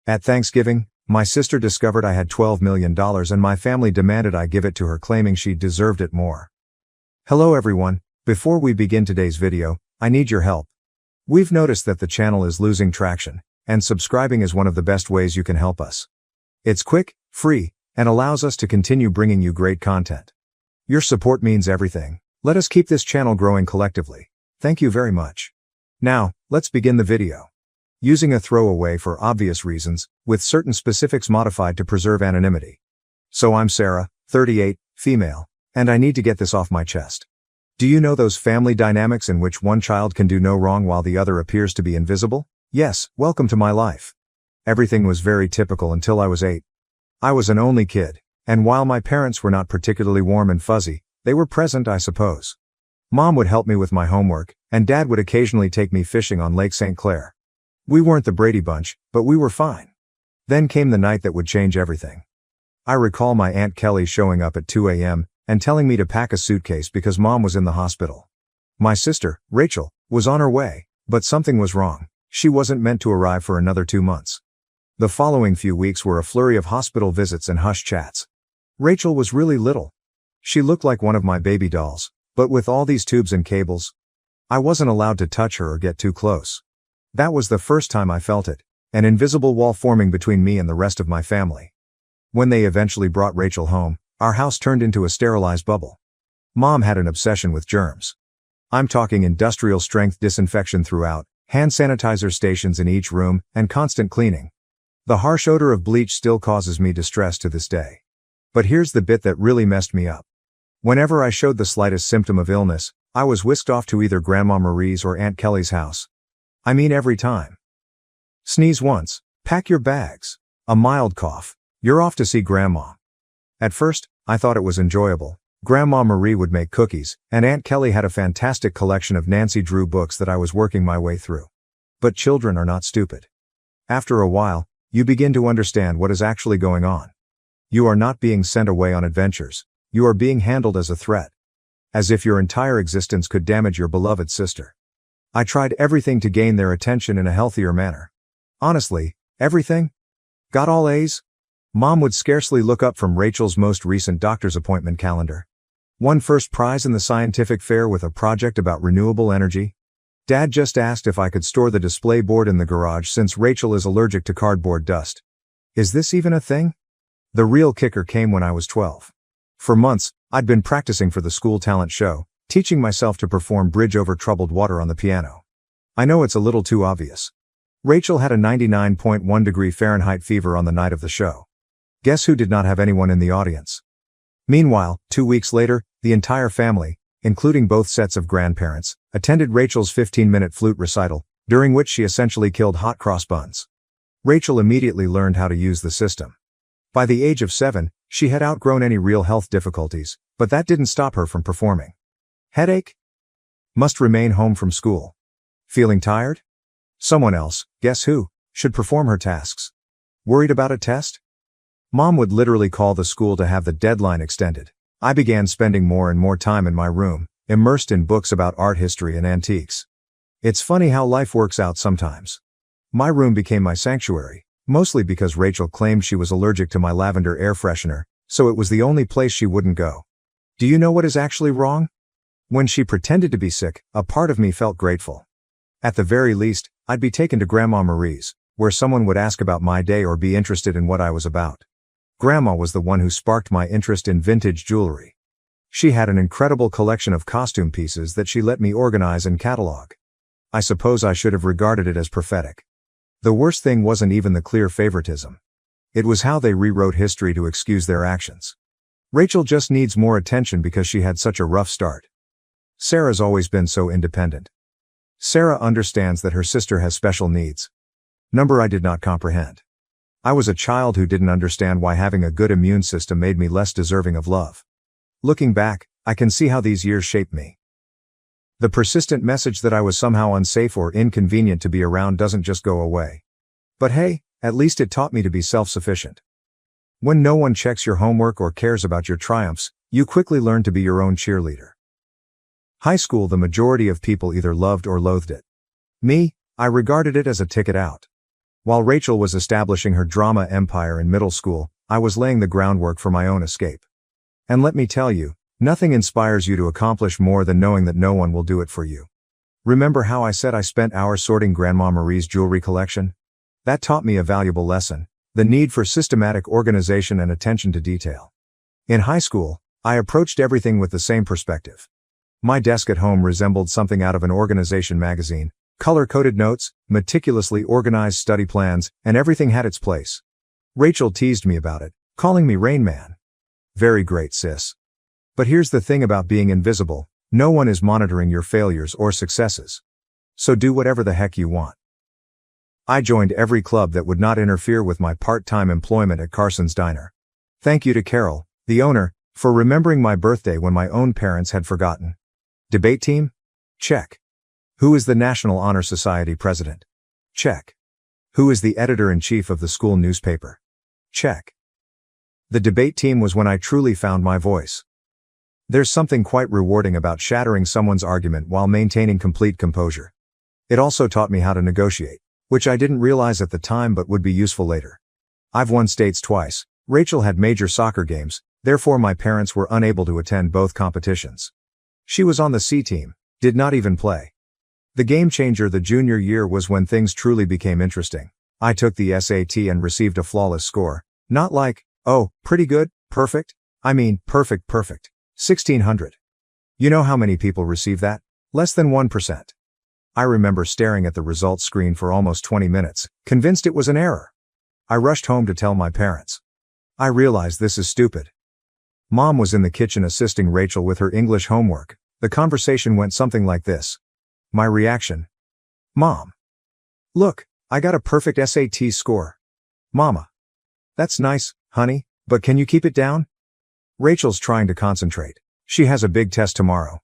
At Thanksgiving, my sister discovered I had $12 million and my family demanded I give it to her, claiming she deserved it more. Hello everyone, before we begin today's video, I need your help. We've noticed that the channel is losing traction, and subscribing is one of the best ways you can help us. It's quick, free, and allows us to continue bringing you great content. Your support means everything. Let us keep this channel growing collectively. Thank you very much. Now, let's begin the video. Using a throwaway for obvious reasons, with certain specifics modified to preserve anonymity. So I'm Sarah, 38, female, and I need to get this off my chest. Do you know those family dynamics in which one child can do no wrong while the other appears to be invisible? Yes, welcome to my life. Everything was very typical until I was 8. I was an only kid, and while my parents were not particularly warm and fuzzy, they were present, I suppose. Mom would help me with my homework, and Dad would occasionally take me fishing on Lake St. Clair. We weren't the Brady Bunch, but we were fine. Then came the night that would change everything. I recall my Aunt Kelly showing up at 2 a.m. and telling me to pack a suitcase because Mom was in the hospital. My sister, Rachel, was on her way, but something was wrong. She wasn't meant to arrive for another 2 months. The following few weeks were a flurry of hospital visits and hush chats. Rachel was really little. She looked like one of my baby dolls, but with all these tubes and cables, I wasn't allowed to touch her or get too close. That was the first time I felt it, an invisible wall forming between me and the rest of my family. When they eventually brought Rachel home, our house turned into a sterilized bubble. Mom had an obsession with germs. I'm talking industrial strength disinfection throughout, hand sanitizer stations in each room, and constant cleaning. The harsh odor of bleach still causes me distress to this day. But here's the bit that really messed me up. Whenever I showed the slightest symptom of illness, I was whisked off to either Grandma Marie's or Aunt Kelly's house. I mean every time. Sneeze once, pack your bags. A mild cough, you're off to see Grandma. At first, I thought it was enjoyable. Grandma Marie would make cookies, and Aunt Kelly had a fantastic collection of Nancy Drew books that I was working my way through. But children are not stupid. After a while, you begin to understand what is actually going on. You are not being sent away on adventures. You are being handled as a threat. As if your entire existence could damage your beloved sister. I tried everything to gain their attention in a healthier manner. Honestly, everything? Got all A's? Mom would scarcely look up from Rachel's most recent doctor's appointment calendar. Won first prize in the scientific fair with a project about renewable energy. Dad just asked if I could store the display board in the garage since Rachel is allergic to cardboard dust. Is this even a thing? The real kicker came when I was 12. For months, I'd been practicing for the school talent show, teaching myself to perform Bridge Over Troubled Water on the piano. I know it's a little too obvious. Rachel had a 99.1 degree Fahrenheit fever on the night of the show. Guess who did not have anyone in the audience? Meanwhile, 2 weeks later, the entire family, including both sets of grandparents, attended Rachel's 15-minute flute recital, during which she essentially killed hot cross buns. Rachel immediately learned how to use the system. By the age of 7, she had outgrown any real health difficulties, but that didn't stop her from performing. Headache? Must remain home from school. Feeling tired? Someone else, guess who, should perform her tasks. Worried about a test? Mom would literally call the school to have the deadline extended. I began spending more and more time in my room, immersed in books about art history and antiques. It's funny how life works out sometimes. My room became my sanctuary, mostly because Rachel claimed she was allergic to my lavender air freshener, so it was the only place she wouldn't go. Do you know what is actually wrong? When she pretended to be sick, a part of me felt grateful. At the very least, I'd be taken to Grandma Marie's, where someone would ask about my day or be interested in what I was about. Grandma was the one who sparked my interest in vintage jewelry. She had an incredible collection of costume pieces that she let me organize and catalog. I suppose I should have regarded it as prophetic. The worst thing wasn't even the clear favoritism. It was how they rewrote history to excuse their actions. Rachel just needs more attention because she had such a rough start. Sarah's always been so independent. Sarah understands that her sister has special needs. Number I did not comprehend. I was a child who didn't understand why having a good immune system made me less deserving of love. Looking back, I can see how these years shaped me. The persistent message that I was somehow unsafe or inconvenient to be around doesn't just go away. But hey, at least it taught me to be self-sufficient. When no one checks your homework or cares about your triumphs, you quickly learn to be your own cheerleader. High school, the majority of people either loved or loathed it. Me, I regarded it as a ticket out. While Rachel was establishing her drama empire in middle school, I was laying the groundwork for my own escape. And let me tell you, nothing inspires you to accomplish more than knowing that no one will do it for you. Remember how I said I spent hours sorting Grandma Marie's jewelry collection? That taught me a valuable lesson: the need for systematic organization and attention to detail. In high school, I approached everything with the same perspective. My desk at home resembled something out of an organization magazine: color-coded notes, meticulously organized study plans, and everything had its place. Rachel teased me about it, calling me Rain Man. Very great, sis. But here's the thing about being invisible: no one is monitoring your failures or successes. So do whatever the heck you want. I joined every club that would not interfere with my part-time employment at Carson's Diner. Thank you to Carol, the owner, for remembering my birthday when my own parents had forgotten. Debate team? Check. Who is the National Honor Society president? Check. Who is the editor-in-chief of the school newspaper? Check. The debate team was when I truly found my voice. There's something quite rewarding about shattering someone's argument while maintaining complete composure. It also taught me how to negotiate, which I didn't realize at the time but would be useful later. I've won states twice. Rachel had major soccer games, therefore my parents were unable to attend both competitions. She was on the C team, did not even play. The game changer the junior year was when things truly became interesting. I took the SAT and received a flawless score. Not like, oh, pretty good, perfect. I mean, perfect. 1600. You know how many people receive that? Less than 1%. I remember staring at the results screen for almost 20 minutes, convinced it was an error. I rushed home to tell my parents. I realized this is stupid. Mom was in the kitchen assisting Rachel with her English homework. The conversation went something like this. My reaction: Mom. Look, I got a perfect SAT score. Mama. That's nice, honey, but can you keep it down? Rachel's trying to concentrate. She has a big test tomorrow.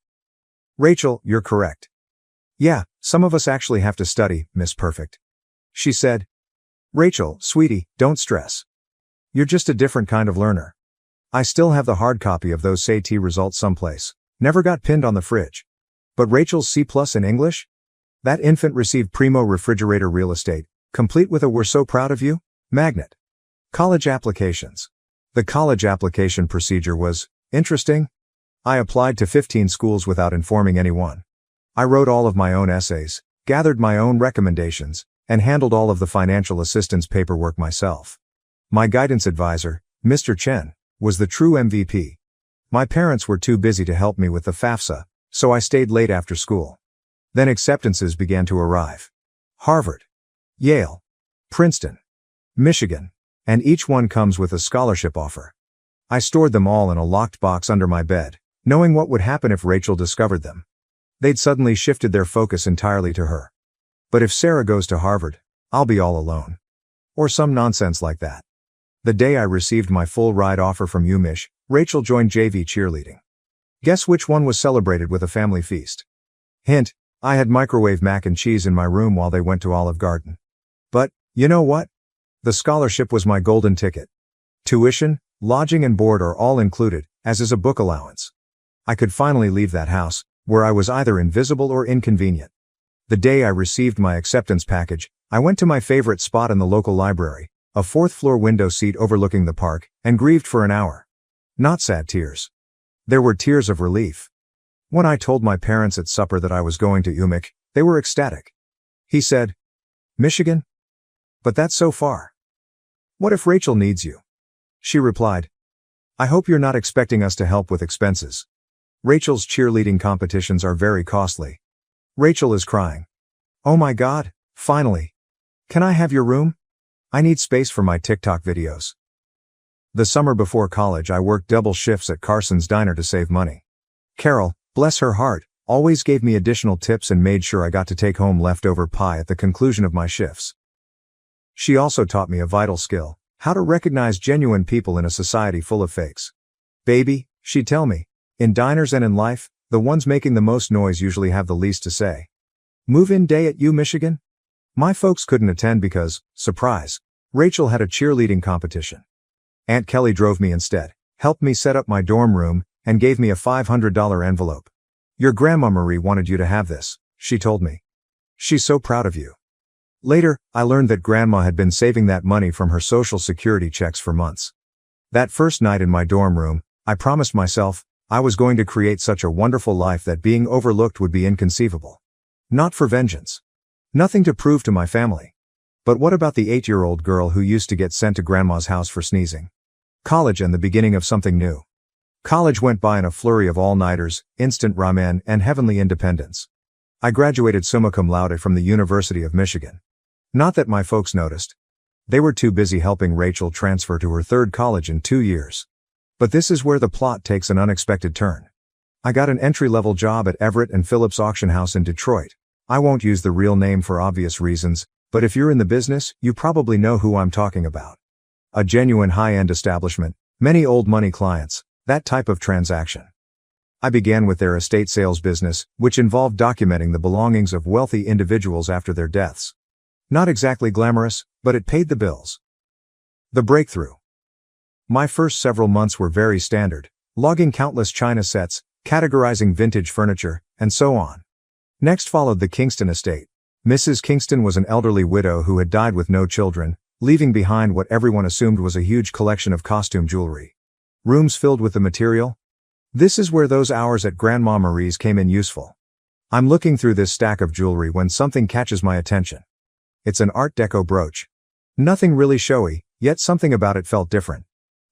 Rachel, you're correct. Yeah, some of us actually have to study, Miss Perfect. She said. Rachel, sweetie, don't stress. You're just a different kind of learner. I still have the hard copy of those SAT results someplace. Never got pinned on the fridge. But Rachel's C+ in English? That infant received primo refrigerator real estate, complete with a "we're so proud of you" magnet. College applications. The college application procedure was interesting. I applied to 15 schools without informing anyone. I wrote all of my own essays, gathered my own recommendations, and handled all of the financial assistance paperwork myself. My guidance advisor, Mr. Chen, was the true MVP. My parents were too busy to help me with the FAFSA, so I stayed late after school. Then acceptances began to arrive. Harvard, Yale, Princeton, Michigan, and each one comes with a scholarship offer. I stored them all in a locked box under my bed, knowing what would happen if Rachel discovered them. They'd suddenly shifted their focus entirely to her. But if Sarah goes to Harvard, I'll be all alone. Or some nonsense like that. The day I received my full ride offer from UMich, Rachel joined JV cheerleading. Guess which one was celebrated with a family feast? Hint, I had microwave mac and cheese in my room while they went to Olive Garden. But, you know what? The scholarship was my golden ticket. Tuition, lodging and board are all included, as is a book allowance. I could finally leave that house, where I was either invisible or inconvenient. The day I received my acceptance package, I went to my favorite spot in the local library, a fourth-floor window seat overlooking the park, and grieved for an hour. Not sad tears. There were tears of relief. When I told my parents at supper that I was going to UMich, they were ecstatic. He said, Michigan? But that's so far. What if Rachel needs you? She replied, I hope you're not expecting us to help with expenses. Rachel's cheerleading competitions are very costly. Rachel is crying. Oh my God, finally. Can I have your room? I need space for my TikTok videos. The summer before college I worked double shifts at Carson's Diner to save money. Carol, bless her heart, always gave me additional tips and made sure I got to take home leftover pie at the conclusion of my shifts. She also taught me a vital skill: how to recognize genuine people in a society full of fakes. Baby, she'd tell me, in diners and in life, the ones making the most noise usually have the least to say. Move-in day at Michigan? My folks couldn't attend because, surprise, Rachel had a cheerleading competition. Aunt Kelly drove me instead, helped me set up my dorm room, and gave me a $500 envelope. Your Grandma Marie wanted you to have this, she told me. She's so proud of you. Later, I learned that Grandma had been saving that money from her Social Security checks for months. That first night in my dorm room, I promised myself, I was going to create such a wonderful life that being overlooked would be inconceivable. Not for vengeance. Nothing to prove to my family. But what about the 8-year-old girl who used to get sent to Grandma's house for sneezing? College and the beginning of something new. College went by in a flurry of all-nighters, instant ramen, and heavenly independence. I graduated summa cum laude from the University of Michigan. Not that my folks noticed. They were too busy helping Rachel transfer to her third college in 2 years. But this is where the plot takes an unexpected turn. I got an entry-level job at Everett and Phillips Auction House in Detroit. I won't use the real name for obvious reasons, but if you're in the business, you probably know who I'm talking about. A genuine high-end establishment, many old money clients, that type of transaction. I began with their estate sales business, which involved documenting the belongings of wealthy individuals after their deaths. Not exactly glamorous, but it paid the bills. The breakthrough. My first several months were very standard, logging countless china sets, categorizing vintage furniture, and so on. Next followed the Kingston estate. Mrs. Kingston was an elderly widow who had died with no children, leaving behind what everyone assumed was a huge collection of costume jewelry. Rooms filled with the material? This is where those hours at Grandma Marie's came in useful. I'm looking through this stack of jewelry when something catches my attention. It's an Art Deco brooch. Nothing really showy, yet something about it felt different.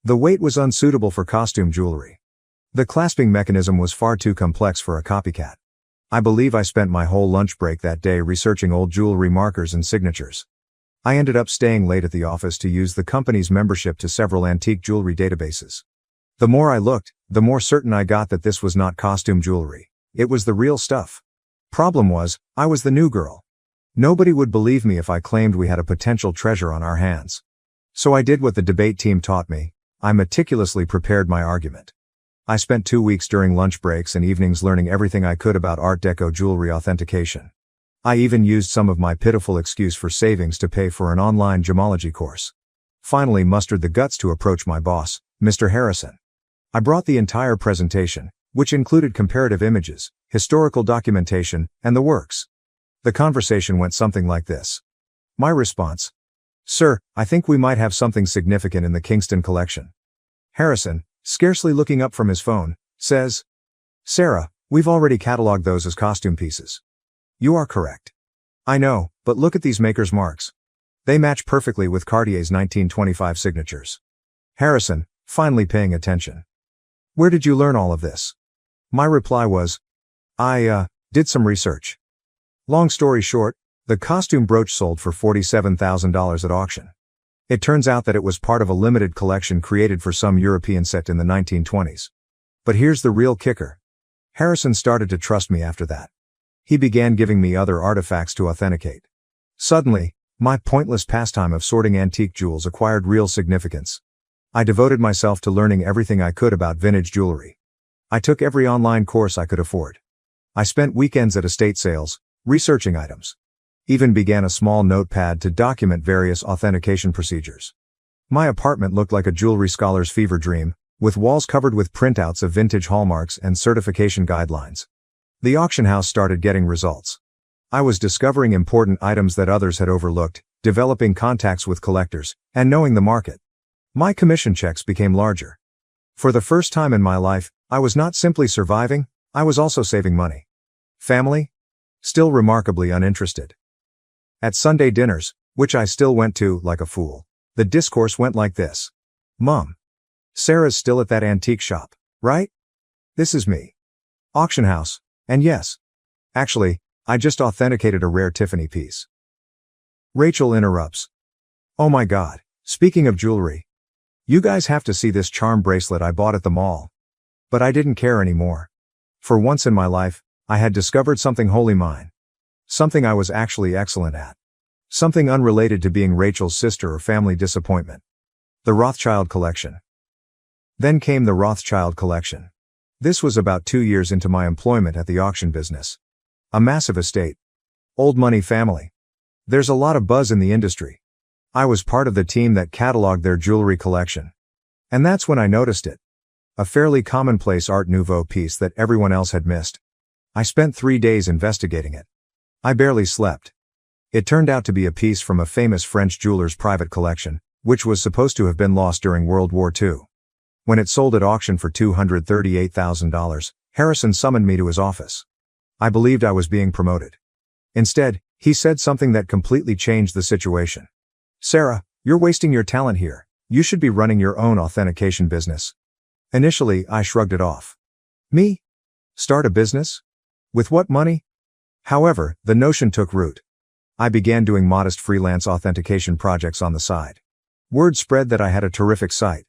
The weight was unsuitable for costume jewelry. The clasping mechanism was far too complex for a copycat. I believe I spent my whole lunch break that day researching old jewelry markers and signatures. I ended up staying late at the office to use the company's membership to several antique jewelry databases. The more I looked, the more certain I got that this was not costume jewelry. It was the real stuff. Problem was, I was the new girl. Nobody would believe me if I claimed we had a potential treasure on our hands. So I did what the debate team taught me. I meticulously prepared my argument. I spent 2 weeks during lunch breaks and evenings learning everything I could about Art Deco jewelry authentication. I even used some of my pitiful excuse for savings to pay for an online gemology course. Finally mustered the guts to approach my boss, Mr. Harrison. I brought the entire presentation, which included comparative images, historical documentation, and the works. The conversation went something like this. My response: "Sir, I think we might have something significant in the Kingston collection." Harrison, scarcely looking up from his phone, says, "Sarah, we've already cataloged those as costume pieces." You are correct. I know, but look at these maker's marks. They match perfectly with Cartier's 1925 signatures. Harrison, finally paying attention. Where did you learn all of this? My reply was, I did some research. Long story short, the costume brooch sold for $47,000 at auction. It turns out that it was part of a limited collection created for some European set in the 1920s. But here's the real kicker. Harrison started to trust me after that. He began giving me other artifacts to authenticate. Suddenly, my pointless pastime of sorting antique jewels acquired real significance. I devoted myself to learning everything I could about vintage jewelry. I took every online course I could afford. I spent weekends at estate sales, researching items. Even began a small notepad to document various authentication procedures. My apartment looked like a jewelry scholar's fever dream, with walls covered with printouts of vintage hallmarks and certification guidelines. The auction house started getting results. I was discovering important items that others had overlooked, developing contacts with collectors, and knowing the market. My commission checks became larger. For the first time in my life, I was not simply surviving, I was also saving money. Family? Still remarkably uninterested. At Sunday dinners, which I still went to like a fool, the discourse went like this. Mom. Sarah's still at that antique shop, right? This is me. Auction house, and yes. Actually, I just authenticated a rare Tiffany piece. Rachel interrupts. Oh my God, speaking of jewelry. You guys have to see this charm bracelet I bought at the mall. But I didn't care anymore. For once in my life, I had discovered something wholly mine. Something I was actually excellent at. Something unrelated to being Rachel's sister or family disappointment. The Rothschild collection. Then came the Rothschild collection. This was about 2 years into my employment at the auction business. A massive estate. Old money family. There's a lot of buzz in the industry. I was part of the team that cataloged their jewelry collection. And that's when I noticed it. A fairly commonplace Art Nouveau piece that everyone else had missed. I spent 3 days investigating it. I barely slept. It turned out to be a piece from a famous French jeweler's private collection, which was supposed to have been lost during World War II. When it sold at auction for $238,000, Harrison summoned me to his office. I believed I was being promoted. Instead, he said something that completely changed the situation. "Sarah, you're wasting your talent here. You should be running your own authentication business." Initially, I shrugged it off. Me? Start a business? With what money? However, the notion took root. I began doing modest freelance authentication projects on the side. Word spread that I had a terrific site.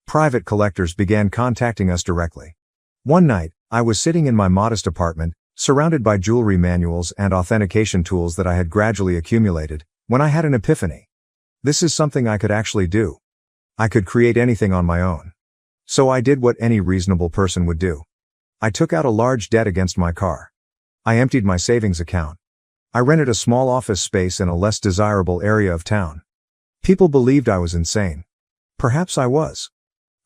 Private collectors began contacting us directly. One night, I was sitting in my modest apartment, surrounded by jewelry manuals and authentication tools that I had gradually accumulated, when I had an epiphany. This is something I could actually do. I could create anything on my own. So I did what any reasonable person would do. I took out a large debt against my car. I emptied my savings account. I rented a small office space in a less desirable area of town. People believed I was insane. Perhaps I was.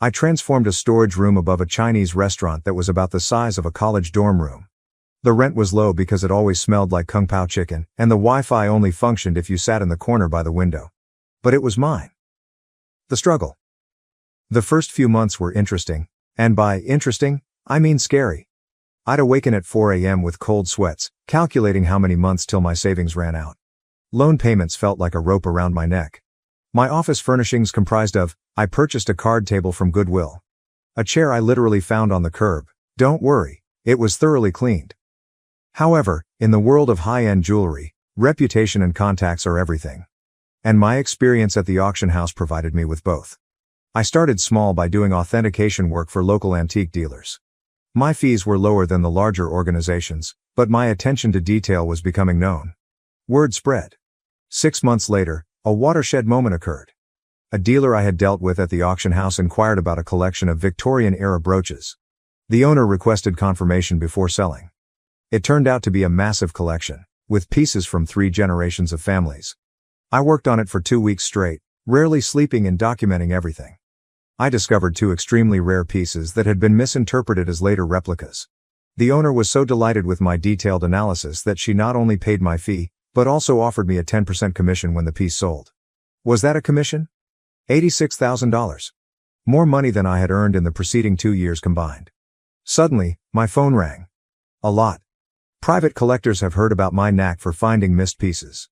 I transformed a storage room above a Chinese restaurant that was about the size of a college dorm room. The rent was low because it always smelled like Kung Pao chicken, and the Wi-Fi only functioned if you sat in the corner by the window. But it was mine. The struggle. The first few months were interesting, and by interesting, I mean scary. I'd awaken at 4 a.m. with cold sweats, calculating how many months till my savings ran out. Loan payments felt like a rope around my neck. My office furnishings comprised of, I purchased a card table from Goodwill. A chair I literally found on the curb. Don't worry, it was thoroughly cleaned. However, in the world of high-end jewelry, reputation and contacts are everything. And my experience at the auction house provided me with both. I started small by doing authentication work for local antique dealers. My fees were lower than the larger organizations, but my attention to detail was becoming known. Word spread. 6 months later, a watershed moment occurred. A dealer I had dealt with at the auction house inquired about a collection of Victorian-era brooches. The owner requested confirmation before selling. It turned out to be a massive collection, with pieces from 3 generations of families. I worked on it for 2 weeks straight, rarely sleeping and documenting everything. I discovered 2 extremely rare pieces that had been misinterpreted as later replicas. The owner was so delighted with my detailed analysis that she not only paid my fee, but also offered me a 10% commission when the piece sold. Was that a commission? $86,000. More money than I had earned in the preceding 2 years combined. Suddenly, my phone rang. A lot. Private collectors have heard about my knack for finding missed pieces.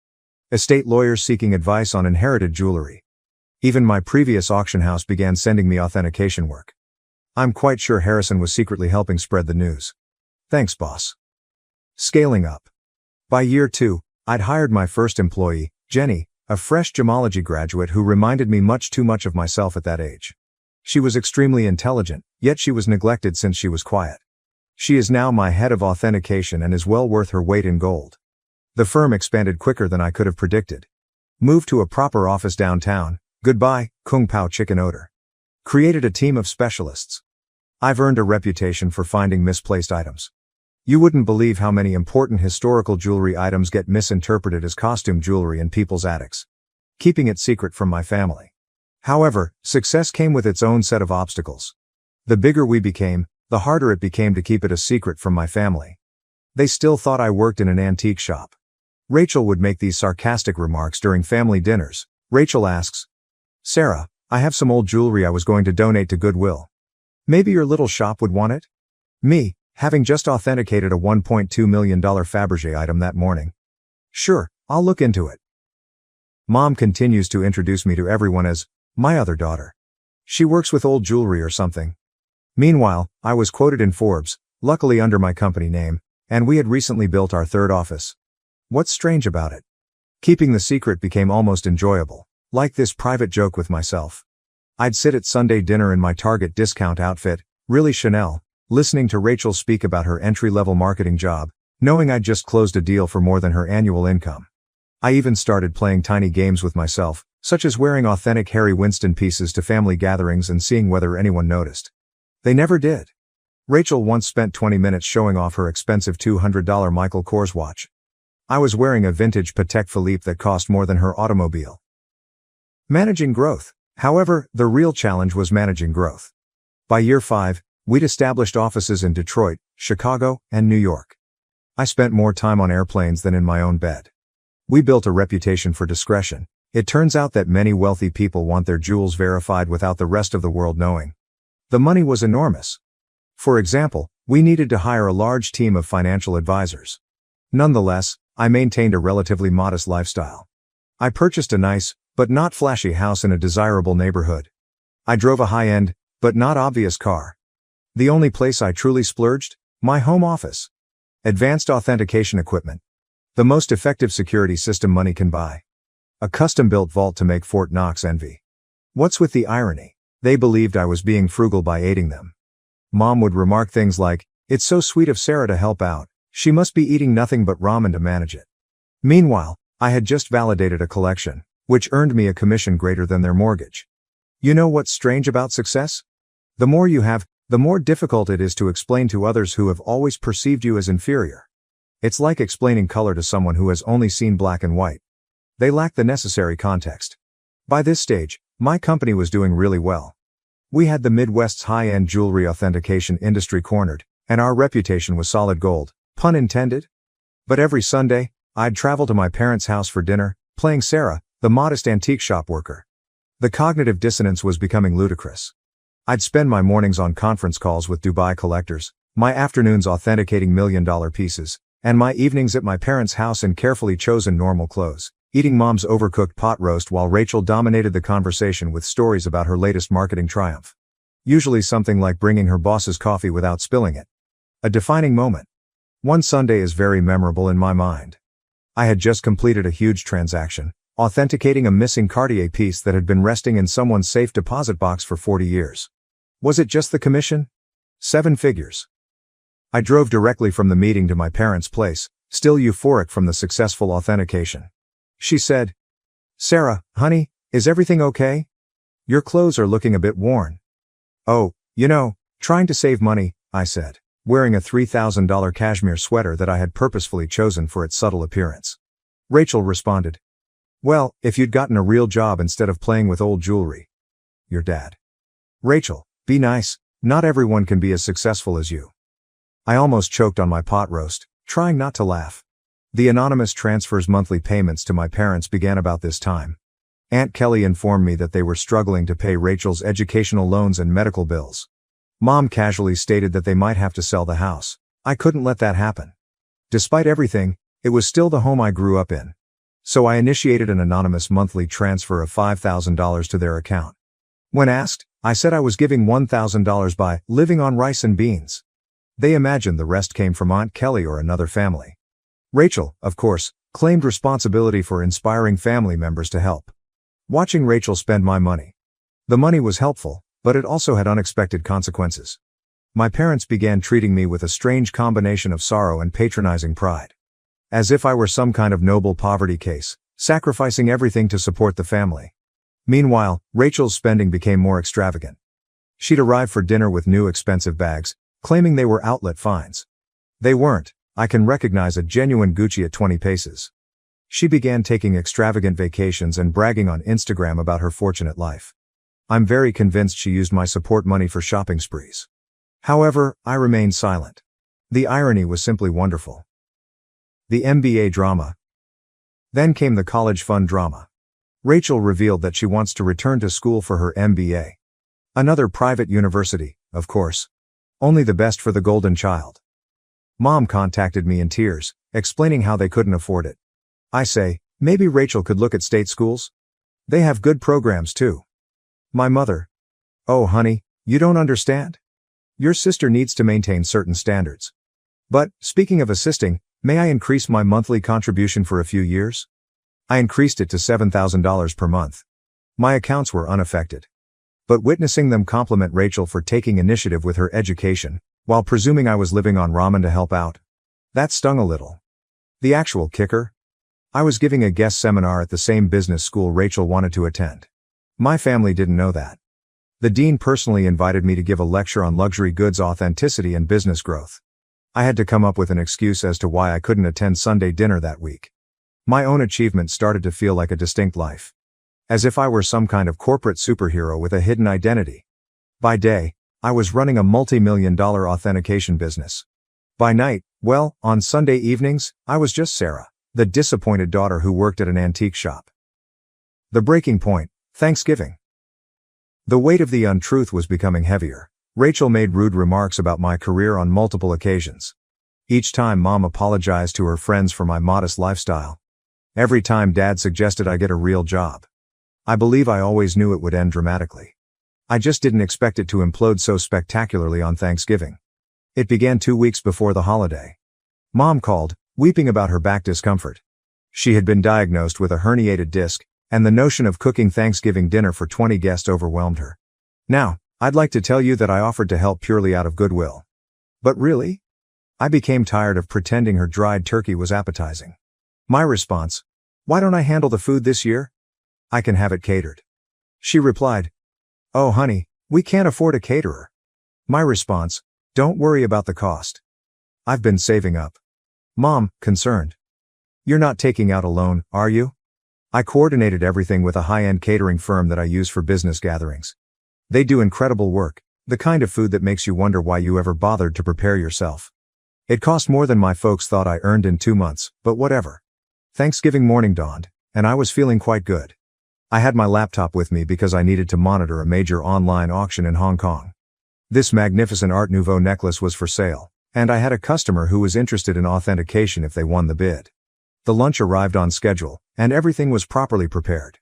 Estate lawyers seeking advice on inherited jewelry. Even my previous auction house began sending me authentication work. I'm quite sure Harrison was secretly helping spread the news. Thanks, boss. Scaling up. By year 2, I'd hired my first employee, Jenny, a fresh gemology graduate who reminded me much too much of myself at that age. She was extremely intelligent, yet she was neglected since she was quiet. She is now my head of authentication and is well worth her weight in gold. The firm expanded quicker than I could have predicted. Moved to a proper office downtown. Goodbye, Kung Pao chicken odor. Created a team of specialists. I've earned a reputation for finding misplaced items. You wouldn't believe how many important historical jewelry items get misinterpreted as costume jewelry in people's attics. Keeping it secret from my family. However, success came with its own set of obstacles. The bigger we became, the harder it became to keep it a secret from my family. They still thought I worked in an antique shop. Rachel would make these sarcastic remarks during family dinners. Rachel asks, "Sarah, I have some old jewelry I was going to donate to Goodwill. Maybe your little shop would want it?" Me, having just authenticated a $1.2 million Fabergé item that morning. "Sure, I'll look into it." Mom continues to introduce me to everyone as my other daughter. She works with old jewelry or something. Meanwhile, I was quoted in Forbes, luckily under my company name, and we had recently built our 3rd office. What's strange about it? Keeping the secret became almost enjoyable. Like this private joke with myself. I'd sit at Sunday dinner in my Target discount outfit, really Chanel, listening to Rachel speak about her entry-level marketing job, knowing I'd just closed a deal for more than her annual income. I even started playing tiny games with myself, such as wearing authentic Harry Winston pieces to family gatherings and seeing whether anyone noticed. They never did. Rachel once spent 20 minutes showing off her expensive $200 Michael Kors watch. I was wearing a vintage Patek Philippe that cost more than her automobile. Managing growth. However, the real challenge was managing growth. By year 5, we'd established offices in Detroit, Chicago, and New York. I spent more time on airplanes than in my own bed. We built a reputation for discretion. It turns out that many wealthy people want their jewels verified without the rest of the world knowing. The money was enormous. For example, we needed to hire a large team of financial advisors. Nonetheless, I maintained a relatively modest lifestyle. I purchased a nice, but not flashy house in a desirable neighborhood. I drove a high-end, but not obvious car. The only place I truly splurged? My home office. Advanced authentication equipment. The most effective security system money can buy. A custom-built vault to make Fort Knox envy. What's with the irony? They believed I was being frugal by aiding them. Mom would remark things like, "It's so sweet of Sarah to help out. She must be eating nothing but ramen to manage it." Meanwhile, I had just validated a collection, which earned me a commission greater than their mortgage. You know what's strange about success? The more you have, the more difficult it is to explain to others who have always perceived you as inferior. It's like explaining color to someone who has only seen black and white. They lack the necessary context. By this stage, my company was doing really well. We had the Midwest's high-end jewelry authentication industry cornered, and our reputation was solid gold, pun intended. But every Sunday, I'd travel to my parents' house for dinner, playing Sarah, the modest antique shop worker. The cognitive dissonance was becoming ludicrous. I'd spend my mornings on conference calls with Dubai collectors, my afternoons authenticating million-dollar pieces, and my evenings at my parents' house in carefully chosen normal clothes, eating Mom's overcooked pot roast while Rachel dominated the conversation with stories about her latest marketing triumph. Usually something like bringing her boss's coffee without spilling it. A defining moment. One Sunday is very memorable in my mind. I had just completed a huge transaction, authenticating a missing Cartier piece that had been resting in someone's safe deposit box for 40 years. Was it just the commission? 7 figures. I drove directly from the meeting to my parents' place, still euphoric from the successful authentication. She said, "Sarah, honey, is everything okay? Your clothes are looking a bit worn." "Oh, trying to save money," I said, wearing a $3,000 cashmere sweater that I had purposefully chosen for its subtle appearance. Rachel responded, "Well, if you'd gotten a real job instead of playing with old jewelry." Your dad. Rachel, be nice, not everyone can be as successful as you. I almost choked on my pot roast, trying not to laugh. The anonymous transfers monthly payments to my parents began about this time. Aunt Kelly informed me that they were struggling to pay Rachel's educational loans and medical bills. Mom casually stated that they might have to sell the house. I couldn't let that happen. Despite everything, it was still the home I grew up in. So I initiated an anonymous monthly transfer of $5,000 to their account. When asked, I said I was giving $1,000 by living on rice and beans. They imagined the rest came from Aunt Kelly or another family. Rachel, of course, claimed responsibility for inspiring family members to help. Watching Rachel spend my money. The money was helpful, but it also had unexpected consequences. My parents began treating me with a strange combination of sorrow and patronizing pride. As if I were some kind of noble poverty case, sacrificing everything to support the family. Meanwhile, Rachel's spending became more extravagant. She'd arrive for dinner with new expensive bags, claiming they were outlet finds. They weren't. I can recognize a genuine Gucci at 20 paces. She began taking extravagant vacations and bragging on Instagram about her fortunate life. I'm very convinced she used my support money for shopping sprees. However, I remained silent. The irony was simply wonderful. The MBA drama. Then came the college fund drama. Rachel revealed that she wants to return to school for her MBA. Another private university, of course. Only the best for the golden child. Mom contacted me in tears, explaining how they couldn't afford it. I say, maybe Rachel could look at state schools? They have good programs too. My mother. Oh honey, you don't understand? Your sister needs to maintain certain standards. But, speaking of assisting, may I increase my monthly contribution for a few years? I increased it to $7,000 per month. My accounts were unaffected. But witnessing them compliment Rachel for taking initiative with her education, while presuming I was living on ramen to help out, that stung a little. The actual kicker? I was giving a guest seminar at the same business school Rachel wanted to attend. My family didn't know that. The dean personally invited me to give a lecture on luxury goods authenticity and business growth. I had to come up with an excuse as to why I couldn't attend Sunday dinner that week. My own achievement started to feel like a distinct life. As if I were some kind of corporate superhero with a hidden identity. By day, I was running a multi-million-dollar authentication business. By night, well, on Sunday evenings, I was just Sarah, The disappointed daughter who worked at an antique shop. The breaking point, Thanksgiving. The weight of the untruth was becoming heavier. Rachel made rude remarks about my career on multiple occasions. Each time Mom apologized to her friends for my modest lifestyle. Every time Dad suggested I get a real job. I believe I always knew it would end dramatically. I just didn't expect it to implode so spectacularly on Thanksgiving. It began 2 weeks before the holiday. Mom called, weeping about her back discomfort. She had been diagnosed with a herniated disc, and the notion of cooking Thanksgiving dinner for 20 guests overwhelmed her. Now, I'd like to tell you that I offered to help purely out of goodwill. But really? I became tired of pretending her dried turkey was appetizing. My response, why don't I handle the food this year? I can have it catered. She replied, oh honey, we can't afford a caterer. My response, don't worry about the cost. I've been saving up. Mom, concerned. You're not taking out a loan, are you? I coordinated everything with a high-end catering firm that I use for business gatherings. They do incredible work, the kind of food that makes you wonder why you ever bothered to prepare yourself. It cost more than my folks thought I earned in 2 months, but whatever. Thanksgiving morning dawned, and I was feeling quite good. I had my laptop with me because I needed to monitor a major online auction in Hong Kong. This magnificent Art Nouveau necklace was for sale, and I had a customer who was interested in authentication if they won the bid. The lunch arrived on schedule, and everything was properly prepared.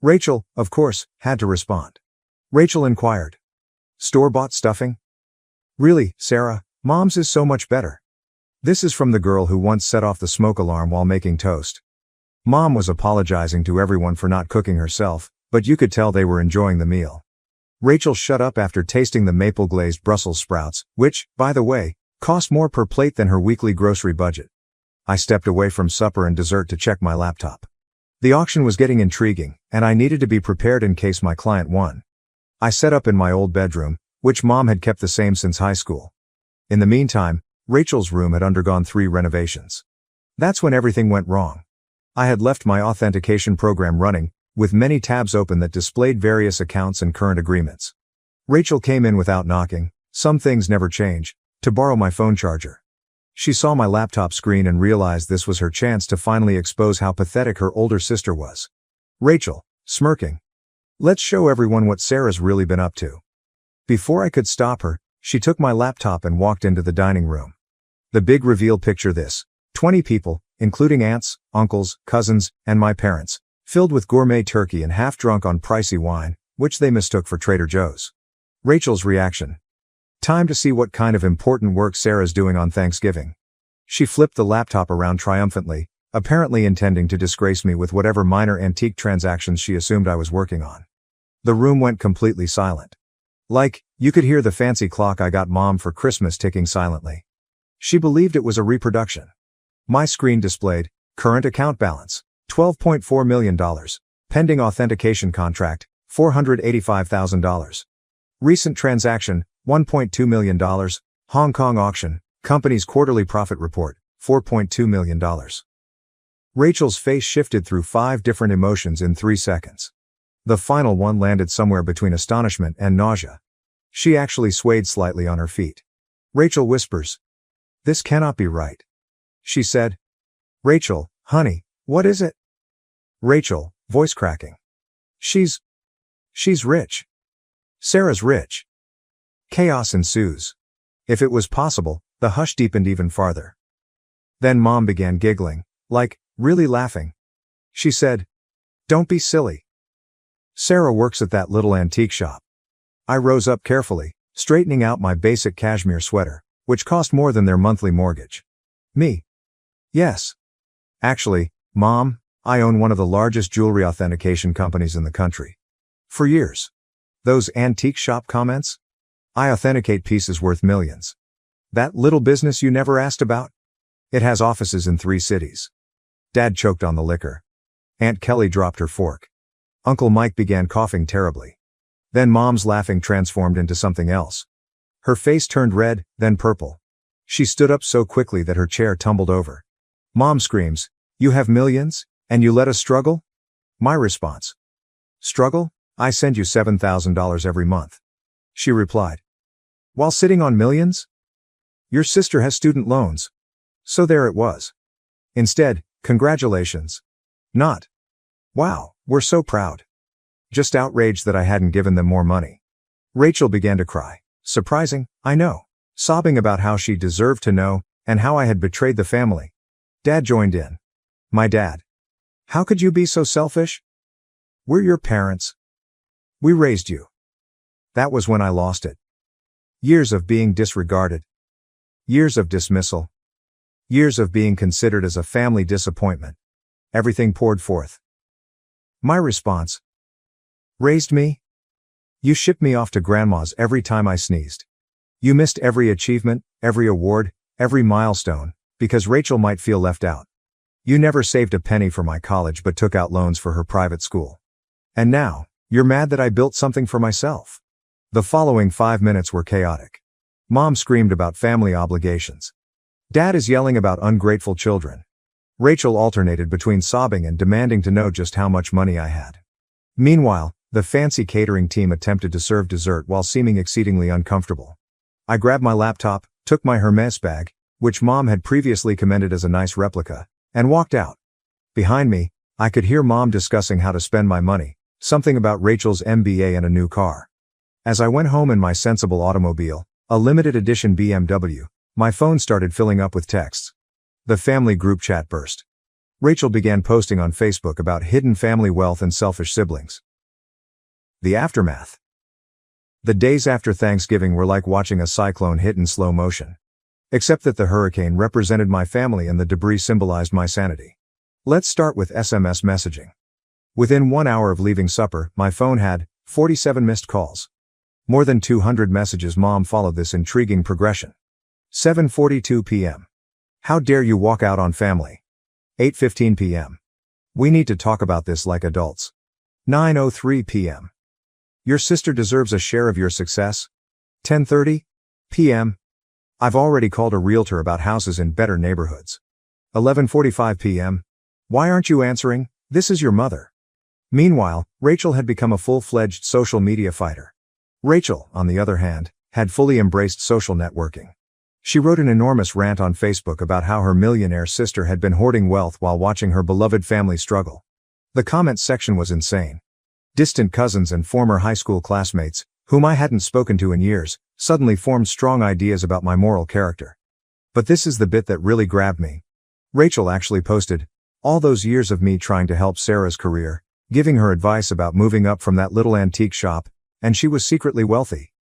Rachel, of course, had to respond. Rachel inquired. Store-bought stuffing? Really, Sarah, Mom's is so much better. This is from the girl who once set off the smoke alarm while making toast. Mom was apologizing to everyone for not cooking herself, but you could tell they were enjoying the meal. Rachel shut up after tasting the maple-glazed Brussels sprouts, which, by the way, cost more per plate than her weekly grocery budget. I stepped away from supper and dessert to check my laptop. The auction was getting intriguing, and I needed to be prepared in case my client won. I set up in my old bedroom, which Mom had kept the same since high school. In the meantime, Rachel's room had undergone 3 renovations. That's when everything went wrong. I had left my authentication program running, with many tabs open that displayed various accounts and current agreements. Rachel came in without knocking, some things never change, to borrow my phone charger. She saw my laptop screen and realized this was her chance to finally expose how pathetic her older sister was. Rachel, smirking. Let's show everyone what Sarah's really been up to. Before I could stop her, she took my laptop and walked into the dining room. The big reveal, picture this. 20 people, including aunts, uncles, cousins, and my parents, filled with gourmet turkey and half drunk on pricey wine, which they mistook for Trader Joe's. Rachel's reaction. Time to see what kind of important work Sarah's doing on Thanksgiving. She flipped the laptop around triumphantly, apparently intending to disgrace me with whatever minor antique transactions she assumed I was working on. The room went completely silent. You could hear the fancy clock I got Mom for Christmas ticking silently. She believed it was a reproduction. My screen displayed, current account balance, $12.4 million, pending authentication contract, $485,000. Recent transaction, $1.2 million, Hong Kong auction, company's quarterly profit report, $4.2 million. Rachel's face shifted through 5 different emotions in 3 seconds. The final one landed somewhere between astonishment and nausea. She actually swayed slightly on her feet. Rachel whispers. This cannot be right. She said. Rachel, honey, what is it? Rachel, voice cracking. She's rich. Sarah's rich. Chaos ensues. If it was possible, the hush deepened even farther. Then Mom began giggling, really laughing. She said, don't be silly. Sarah works at that little antique shop. I rose up carefully, straightening out my basic cashmere sweater, which cost more than their monthly mortgage. Me? Yes. Actually, Mom, I own one of the largest jewelry authentication companies in the country. For years. Those antique shop comments? I authenticate pieces worth millions. That little business you never asked about? It has offices in 3 cities. Dad choked on the liquor. Aunt Kelly dropped her fork. Uncle Mike began coughing terribly. Then Mom's laughing transformed into something else. Her face turned red, then purple. She stood up so quickly that her chair tumbled over. Mom screams, you have millions, and you let us struggle? My response. Struggle? I send you $7,000 every month. She replied. While sitting on millions? Your sister has student loans. So there it was. Instead, Congratulations. Not. Wow, we're so proud. Just outraged that I hadn't given them more money. Rachel began to cry. Surprising, I know. Sobbing about how she deserved to know, and how I had betrayed the family. Dad joined in. My dad. How could you be so selfish? We're your parents. We raised you. That was when I lost it. Years of being disregarded. Years of dismissal. Years of being considered as a family disappointment. Everything poured forth. My response. Raised me? You shipped me off to grandma's every time I sneezed. You missed every achievement, every award, every milestone, because Rachel might feel left out. You never saved a penny for my college but took out loans for her private school. And now, you're mad that I built something for myself. The following 5 minutes were chaotic. Mom screamed about family obligations. Dad is yelling about ungrateful children. Rachel alternated between sobbing and demanding to know just how much money I had. Meanwhile, the fancy catering team attempted to serve dessert while seeming exceedingly uncomfortable. I grabbed my laptop, took my Hermes bag, which Mom had previously commended as a nice replica, and walked out. Behind me, I could hear Mom discussing how to spend my money, something about Rachel's MBA and a new car. As I went home in my sensible automobile, a limited edition BMW, my phone started filling up with texts. The family group chat burst. Rachel began posting on Facebook about hidden family wealth and selfish siblings. The aftermath. The days after Thanksgiving were like watching a cyclone hit in slow motion. Except that the hurricane represented my family and the debris symbolized my sanity. Let's start with SMS messaging. Within 1 hour of leaving supper, my phone had 47 missed calls. More than 200 messages. Mom followed this intriguing progression. 7:42 p.m. How dare you walk out on family? 8:15 p.m. We need to talk about this like adults. 9:03 p.m. Your sister deserves a share of your success. 10:30 p.m. I've already called a realtor about houses in better neighborhoods. 11:45 p.m. Why aren't you answering? This is your mother. Meanwhile, Rachel had become a full-fledged social media fighter. Rachel, on the other hand, had fully embraced social networking. She wrote an enormous rant on Facebook about how her millionaire sister had been hoarding wealth while watching her beloved family struggle. The comments section was insane. Distant cousins and former high school classmates, whom I hadn't spoken to in years, suddenly formed strong ideas about my moral character. But this is the bit that really grabbed me. Rachel actually posted, all those years of me trying to help Sarah's career, giving her advice about moving up from that little antique shop, and she was secretly wealthy.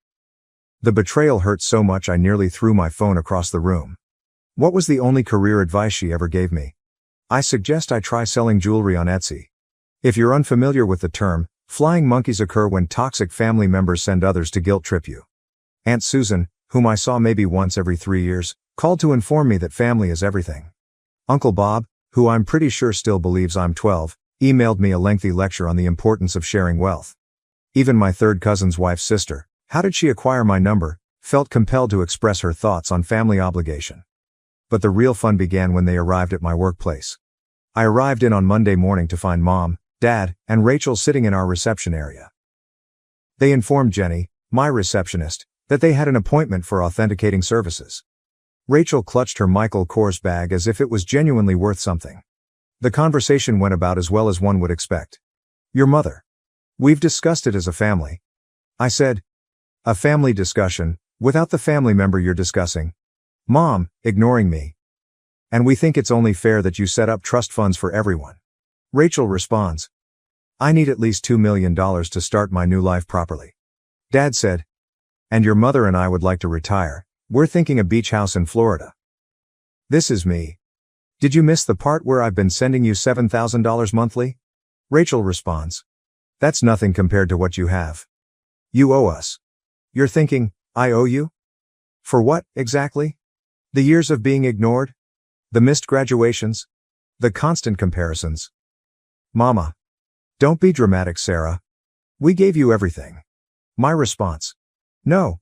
The betrayal hurt so much I nearly threw my phone across the room. What was the only career advice she ever gave me? I suggest I try selling jewelry on Etsy. If you're unfamiliar with the term, flying monkeys occur when toxic family members send others to guilt trip you. Aunt Susan, whom I saw maybe once every 3 years, called to inform me that family is everything. Uncle Bob, who I'm pretty sure still believes I'm 12, emailed me a lengthy lecture on the importance of sharing wealth. Even my third cousin's wife's sister, how did she acquire my number, felt compelled to express her thoughts on family obligation. But the real fun began when they arrived at my workplace. I arrived in on Monday morning to find Mom, Dad, and Rachel sitting in our reception area. They informed Jenny, my receptionist, that they had an appointment for authenticating services. Rachel clutched her Michael Kors bag as if it was genuinely worth something. The conversation went about as well as one would expect. Your mother. We've discussed it as a family. I said. A family discussion, without the family member you're discussing. Mom, ignoring me. And we think it's only fair that you set up trust funds for everyone. Rachel responds. I need at least $2 million to start my new life properly. Dad said. And your mother and I would like to retire. We're thinking a beach house in Florida. This is me. Did you miss the part where I've been sending you $7,000 monthly? Rachel responds. That's nothing compared to what you have. You owe us. You're thinking, I owe you? For what, exactly? The years of being ignored? The missed graduations? The constant comparisons? Mama. Don't be dramatic, Sarah. We gave you everything. My response. No.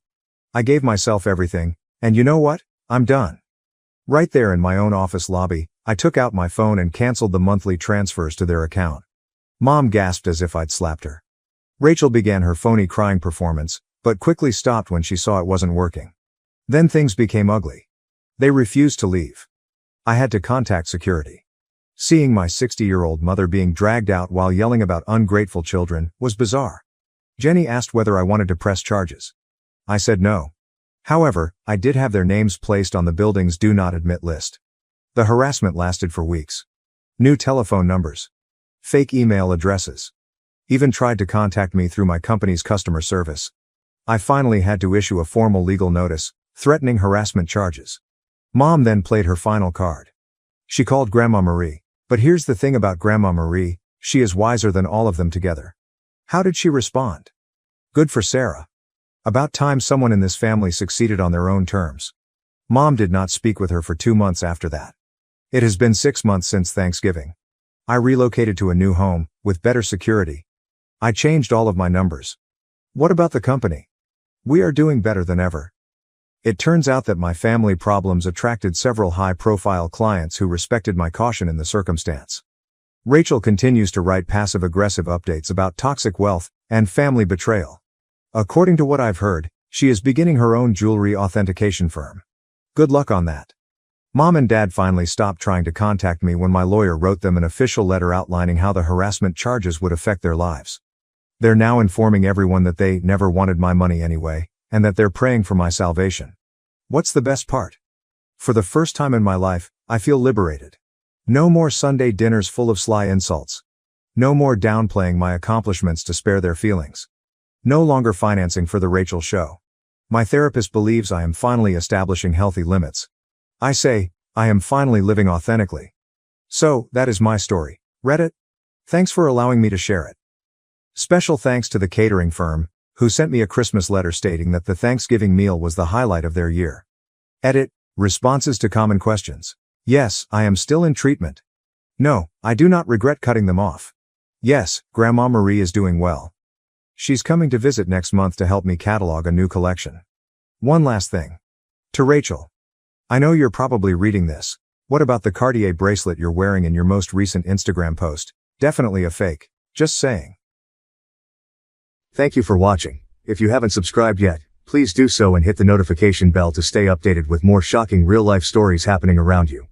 I gave myself everything, and you know what? I'm done. Right there in my own office lobby, I took out my phone and canceled the monthly transfers to their account. Mom gasped as if I'd slapped her. Rachel began her phony crying performance, but quickly stopped when she saw it wasn't working. Then things became ugly. They refused to leave. I had to contact security. Seeing my 60-year-old mother being dragged out while yelling about ungrateful children was bizarre. Jenny asked whether I wanted to press charges. I said no. However, I did have their names placed on the building's do not admit list. The harassment lasted for weeks. New telephone numbers. Fake email addresses. Even tried to contact me through my company's customer service. I finally had to issue a formal legal notice, threatening harassment charges. Mom then played her final card. She called Grandma Marie. But here's the thing about Grandma Marie, she is wiser than all of them together. How did she respond? Good for Sarah. About time someone in this family succeeded on their own terms. Mom did not speak with her for 2 months after that. It has been 6 months since Thanksgiving. I relocated to a new home, with better security. I changed all of my numbers. What about the company? We are doing better than ever. It turns out that my family problems attracted several high-profile clients who respected my caution in the circumstance. Rachel continues to write passive-aggressive updates about toxic wealth and family betrayal. According to what I've heard, she is beginning her own jewelry authentication firm. Good luck on that. Mom and Dad finally stopped trying to contact me when my lawyer wrote them an official letter outlining how the harassment charges would affect their lives. They're now informing everyone that they never wanted my money anyway, and that they're praying for my salvation. What's the best part? For the first time in my life, I feel liberated. No more Sunday dinners full of sly insults. No more downplaying my accomplishments to spare their feelings. No longer financing for the Rachel show. My therapist believes I am finally establishing healthy limits. I say, I am finally living authentically. So, that is my story. Reddit? Thanks for allowing me to share it. Special thanks to the catering firm, who sent me a Christmas letter stating that the Thanksgiving meal was the highlight of their year. Edit, responses to common questions. Yes, I am still in treatment. No, I do not regret cutting them off. Yes, Grandma Marie is doing well. She's coming to visit next month to help me catalog a new collection. One last thing. To Rachel. I know you're probably reading this. What about the Cartier bracelet you're wearing in your most recent Instagram post? Definitely a fake. Just saying. Thank you for watching. If you haven't subscribed yet, please do so and hit the notification bell to stay updated with more shocking real-life stories happening around you.